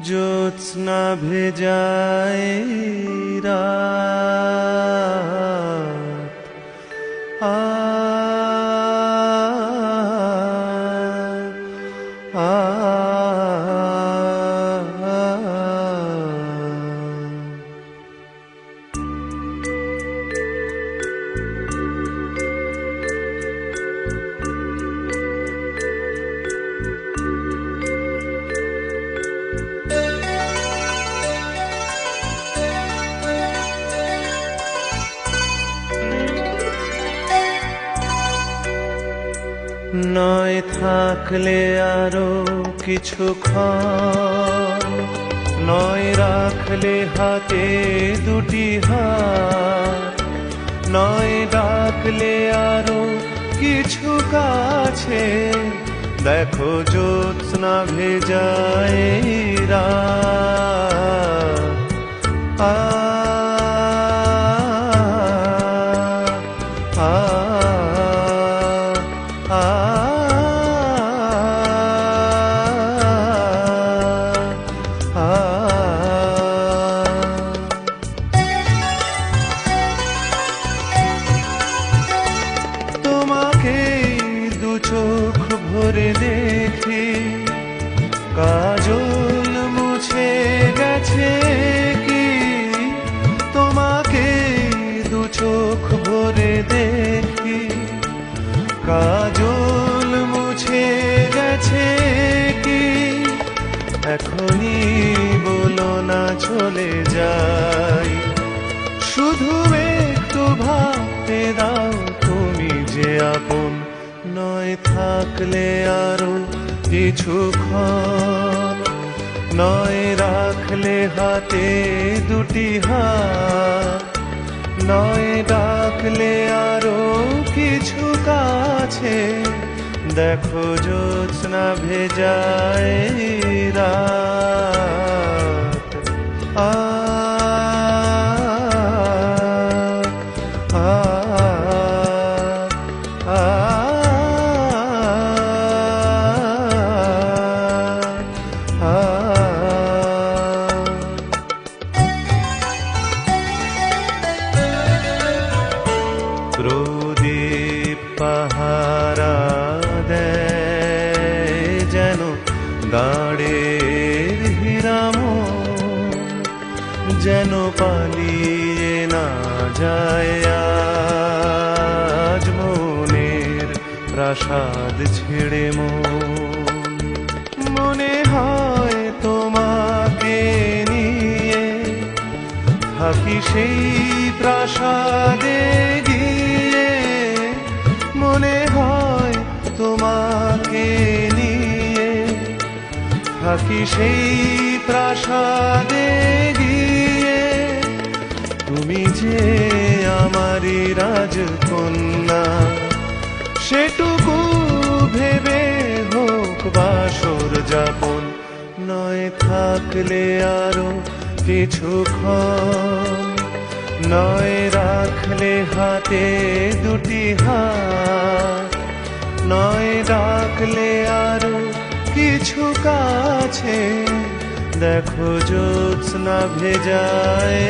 জ্যোৎস্না ভেজায় রাত, আ আ নয় থাকলে আরো কিছুক্ষণ, নয় রাখলে হাতে দুটি হাত, নয় ডাকলে আরো কিছু কাছে, দেখো জ্যোৎস্না ভেজায় রাত, আ তোমাকে দু চোখ ভরে দেখি, কাজল মুছে গেছে কি? তোমাকে দু চোখ ভরে দেখি, কাজল মুছে গেছে কি? এখনই বলো না চলে যাই, শুধু একটু ভাবতে দাও তুমি যে আপন। নয় থাকলে আরো কিছুক্ষণ, নয় রাখলে হাতে দুটি হাত, নয় ডাকলে আরো কিছু কাছে, দেখো জ্যোৎস্না ভেজায় রাত, আ প্রদীপ পাহারা দেয় যেন দাঁড়ের হীরাম, যেন পালিয়ে না যায় আজ মনের প্রাসাদ ছেড়ে মনে হয় তোমাকে নিয়ে থাকি সেই প্রাসাদে গিয়ে, মনে হয় তোমাকে নিয়ে থাকি সেই প্রাসাদে গিয়ে। তুমি যে আমারই রাজকন্যা, সেটুকু ভেবে হোক বাসর যাপন। নয় থাকলে আরো কিছুক্ষণ, নয় রাখলে হাতে দুটি হাত, নয় ডাকলে আরো কিছু কাছে, দেখো জ্যোৎস্না ভেজায়